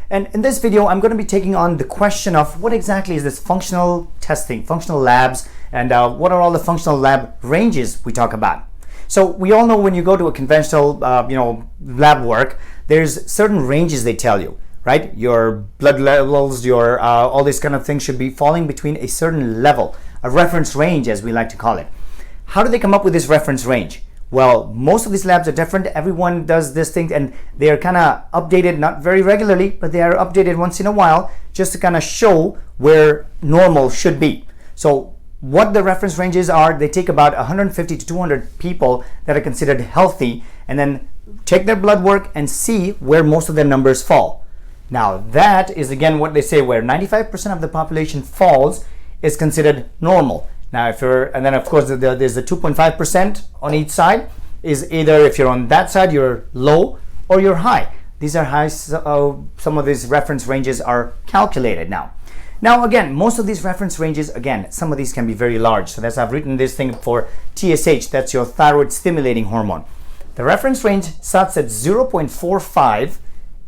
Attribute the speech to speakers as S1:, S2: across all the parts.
S1: And in this video, I'm going to be taking on the question of what exactly is this functional testing, functional labs, and what are all the functional lab ranges we talk about. So we all know when you go to a conventional, lab work, there's certain ranges they tell you, right? Your blood levels, your all these kind of things should be falling between a certain level, a reference range, as we like to call it. How do they come up with this reference range? Well, most of these labs are different. Everyone does this thing, and they are kind of updated, not very regularly, but they are updated once in a while, just to kind of show where normal should be. So what the reference ranges are, they take about 150 to 200 people that are considered healthy, and then take their blood work and see where most of their numbers fall. Now that is again what they say, where 95% of the population falls is considered normal. Now and then of course there's the 2.5% on each side, is either if you're on that side you're low or you're high. These are high, some of these reference ranges are calculated now. Now again, most of these reference ranges, again, some of these can be very large. So that's, I've written this thing for TSH, that's your thyroid stimulating hormone. The reference range starts at 0.45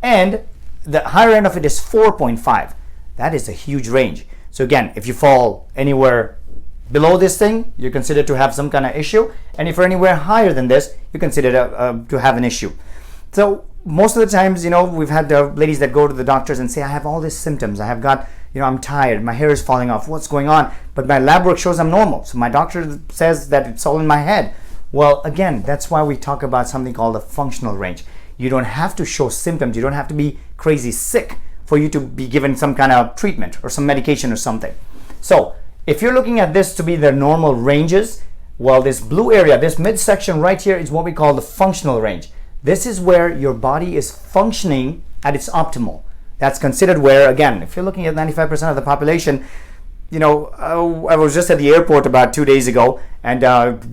S1: and the higher end of it is 4.5. That is a huge range. So again, if you fall anywhere below this thing, you're considered to have some kind of issue. And if you're anywhere higher than this, you're considered to have an issue. So most of the times, we've had ladies that go to the doctors and say, I have all these symptoms. I have got, I'm tired. My hair is falling off. What's going on? But my lab work shows I'm normal. So my doctor says that it's all in my head. Well, again, that's why we talk about something called the functional range. You don't have to show symptoms. You don't have to be crazy sick for you to be given some kind of treatment or some medication or something. So if you're looking at this to be the normal ranges, well, this blue area, this midsection right here is what we call the functional range. This is where your body is functioning at its optimal. That's considered where, again, if you're looking at 95% of the population, I was just at the airport about 2 days ago, and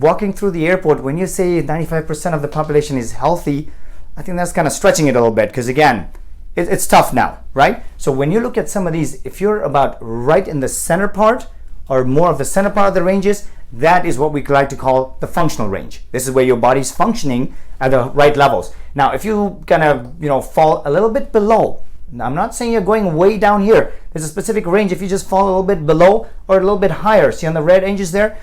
S1: walking through the airport, when you say 95% of the population is healthy, I think that's kind of stretching it a little bit, because again, it's tough now, right? So when you look at some of these, if you're about right in the center part, or more of the center part of the ranges, that is what we like to call the functional range. This is where your body's functioning at the right levels. Now, if you kind of, fall a little bit below, I'm not saying you're going way down here. There's a specific range. If you just fall a little bit below or a little bit higher, see on the red ranges there?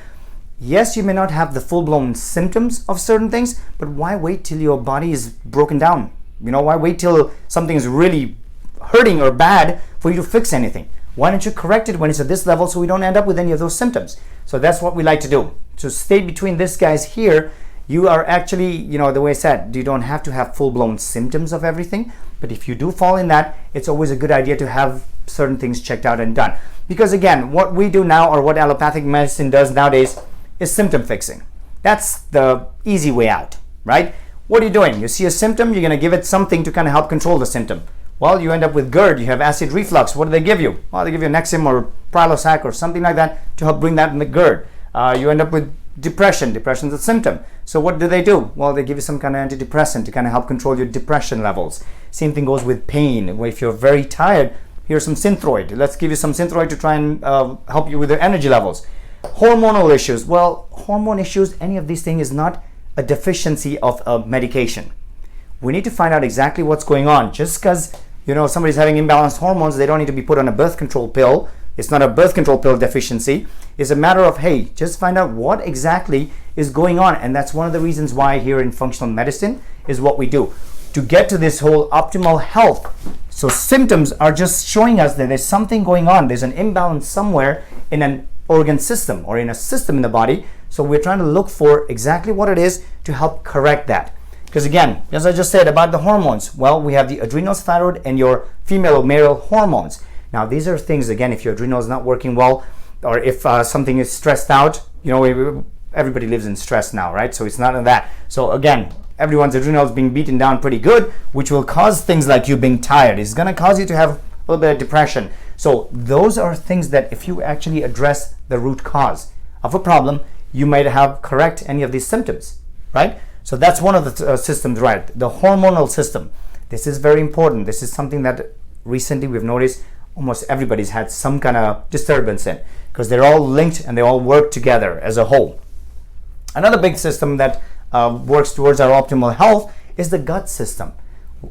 S1: Yes, you may not have the full-blown symptoms of certain things, but why wait till your body is broken down? Why wait till something is really hurting or bad for you to fix anything? Why don't you correct it when it's at this level so we don't end up with any of those symptoms? So that's what we like to do. So stay between this guys here. You are actually, the way I said, you don't have to have full-blown symptoms of everything. But if you do fall in that, it's always a good idea to have certain things checked out and done. Because again, what we do now, or what allopathic medicine does nowadays, is symptom fixing. That's the easy way out, right? What are you doing? You see a symptom, you're going to give it something to kind of help control the symptom. Well, you end up with GERD, you have acid reflux. What do they give you? Well, they give you Nexium or Prilosec or something like that to help bring that in the GERD. You end up with depression. Depression is a symptom. So what do? Well, they give you some kind of antidepressant to kind of help control your depression levels. Same thing goes with pain. If you're very tired, here's some Synthroid. Let's give you some Synthroid to try and help you with your energy levels. Hormonal issues. Well, hormone issues, any of these things is not a deficiency of a medication. We need to find out exactly what's going on. Just because somebody's having imbalanced hormones, they don't need to be put on a birth control pill. It's not a birth control pill deficiency. It's a matter of, hey, just find out what exactly is going on. And that's one of the reasons why here in functional medicine is what we do to get to this whole optimal health. So symptoms are just showing us that there's something going on. There's an imbalance somewhere in an organ system or in a system in the body. So we're trying to look for exactly what it is to help correct that. Because again, as I just said about the hormones, well, we have the adrenals, thyroid, and your female or male hormones. Now, these are things, again, if your adrenal is not working well, or if something is stressed out, everybody lives in stress now, right? So it's not in that. So again, everyone's adrenals being beaten down pretty good, which will cause things like you being tired. It's going to cause you to have a little bit of depression. So those are things that if you actually address the root cause of a problem, you might have correct any of these symptoms, right? So that's one of the systems, right? The hormonal system. This is very important. This is something that recently we've noticed almost everybody's had some kind of disturbance in, because they're all linked and they all work together as a whole. Another big system that works towards our optimal health is the gut system.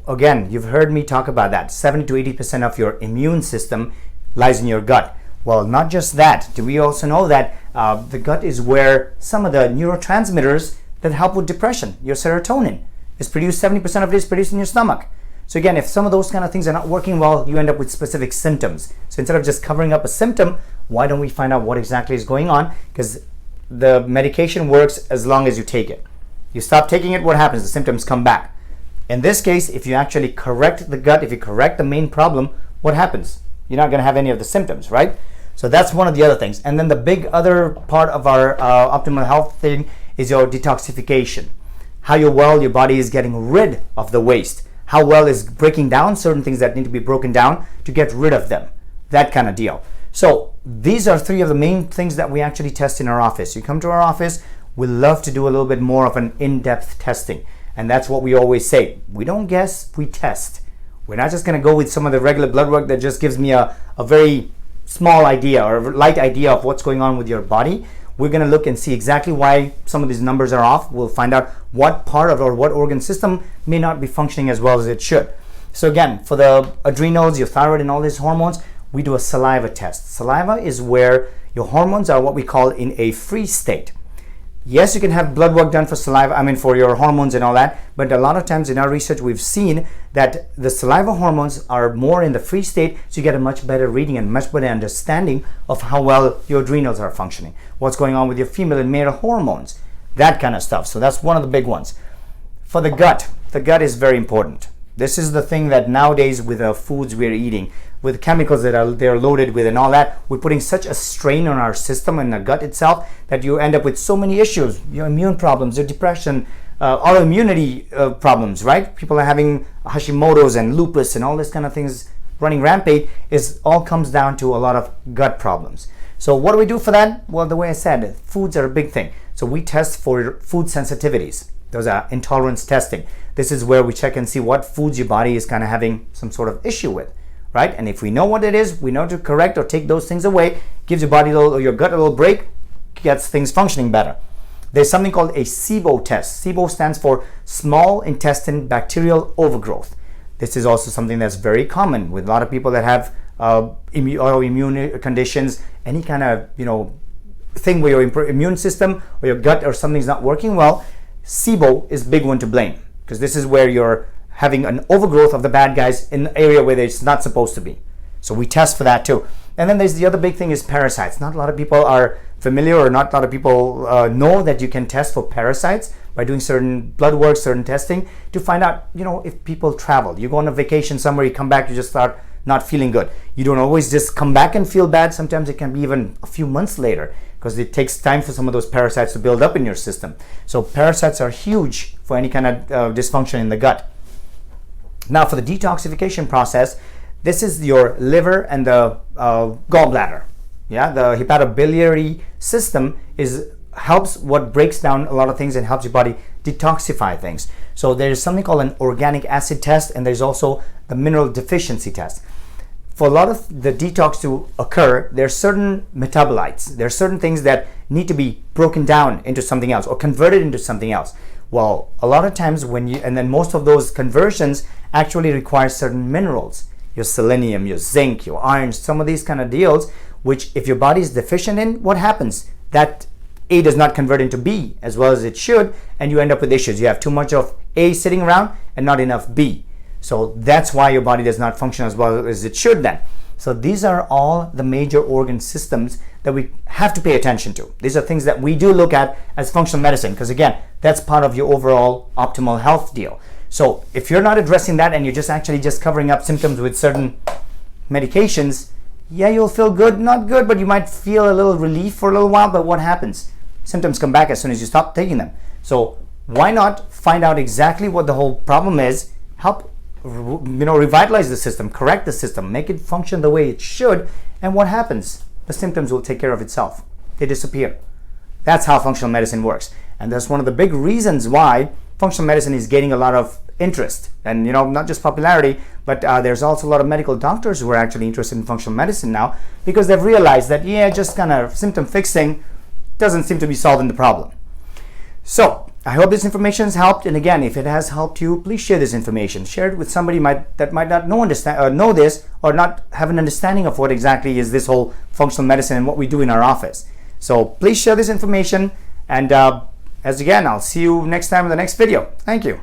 S1: Again, you've heard me talk about that. 70 to 80% of your immune system lies in your gut. Well, not just that. Do we also know that the gut is where some of the neurotransmitters that help with depression, your serotonin, is produced. 70% of it is produced in your stomach. So again, if some of those kind of things are not working well, you end up with specific symptoms. So instead of just covering up a symptom, why don't we find out what exactly is going on? Because the medication works as long as you take it. You stop taking it, what happens? The symptoms come back. In this case, if you actually correct the gut, if you correct the main problem, what happens? You're not going to have any of the symptoms, right? So that's one of the other things. And then the big other part of our optimal health thing is your detoxification. How well your body is getting rid of the waste. How well is breaking down certain things that need to be broken down to get rid of them. That kind of deal. So these are three of the main things that we actually test in our office. You come to our office, we love to do a little bit more of an in-depth testing. And that's what we always say. We don't guess, we test. We're not just going to go with some of the regular blood work that just gives me a very small idea or a light idea of what's going on with your body. We're going to look and see exactly why some of these numbers are off. We'll find out what part of or what organ system may not be functioning as well as it should. So again, for the adrenals, your thyroid and all these hormones, we do a saliva test. Saliva is where your hormones are what we call in a free state. Yes, you can have blood work done for saliva, for your hormones and all that, but a lot of times in our research we've seen that the saliva hormones are more in the free state, so you get a much better reading and much better understanding of how well your adrenals are functioning, what's going on with your female and male hormones, that kind of stuff. So that's one of the big ones. For the gut is very important. This is the thing that nowadays with the foods we're eating, with chemicals that they're loaded with and all that, we're putting such a strain on our system and the gut itself that you end up with so many issues, your immune problems, your depression, autoimmunity problems, right? People are having Hashimoto's and lupus and all this kind of things running rampage. All comes down to a lot of gut problems. So what do we do for that? Well, the way I said, foods are a big thing. So we test for food sensitivities. Those are intolerance testing. This is where we check and see what foods your body is kind of having some sort of issue with, right? And if we know what it is, we know to correct or take those things away, gives your body or your gut a little break, gets things functioning better. There's something called a SIBO test. SIBO stands for small intestine bacterial overgrowth. This is also something that's very common with a lot of people that have autoimmune conditions, any kind of thing where your immune system or your gut or something's not working well. SIBO is a big one to blame, because this is where you're having an overgrowth of the bad guys in the area where it's not supposed to be. So we test for that too. And then there's the other big thing is parasites. Not a lot of people are familiar, or not a lot of people know that you can test for parasites by doing certain blood work, certain testing to find out, if people travel. You go on a vacation somewhere, you come back, you just start not feeling good. You don't always just come back and feel bad. Sometimes it can be even a few months later, because it takes time for some of those parasites to build up in your system. So parasites are huge for any kind of dysfunction in the gut. Now for the detoxification process, this is your liver and the gallbladder. Yeah, the hepatobiliary system helps what breaks down a lot of things and helps your body detoxify things. So there's something called an organic acid test, and there's also the mineral deficiency test. For a lot of the detox to occur, there are certain metabolites. There are certain things that need to be broken down into something else or converted into something else. Well, a lot of times and then most of those conversions actually require certain minerals. Your selenium, your zinc, your iron, some of these kind of deals, which if your body is deficient in, what happens? That A does not convert into B as well as it should, and you end up with issues. You have too much of A sitting around and not enough B. So that's why your body does not function as well as it should then. So these are all the major organ systems that we have to pay attention to. These are things that we do look at as functional medicine, because again, that's part of your overall optimal health deal. So if you're not addressing that and you're just covering up symptoms with certain medications, yeah, you'll feel good, not good, but you might feel a little relief for a little while, but what happens? Symptoms come back as soon as you stop taking them. So why not find out exactly what the whole problem is, help revitalize the system, correct the system, make it function the way it should, and what happens? The symptoms will take care of itself. They disappear. That's how functional medicine works. And that's one of the big reasons why functional medicine is gaining a lot of interest, and not just popularity, but there's also a lot of medical doctors who are actually interested in functional medicine now, because they've realized that just kind of symptom fixing doesn't seem to be solving the problem. So I hope this information has helped, and again, if it has helped you, please share this information. Share it with somebody that might not know this, or not have an understanding of what exactly is this whole functional medicine and what we do in our office. So please share this information, and as again, I'll see you next time in the next video. Thank you.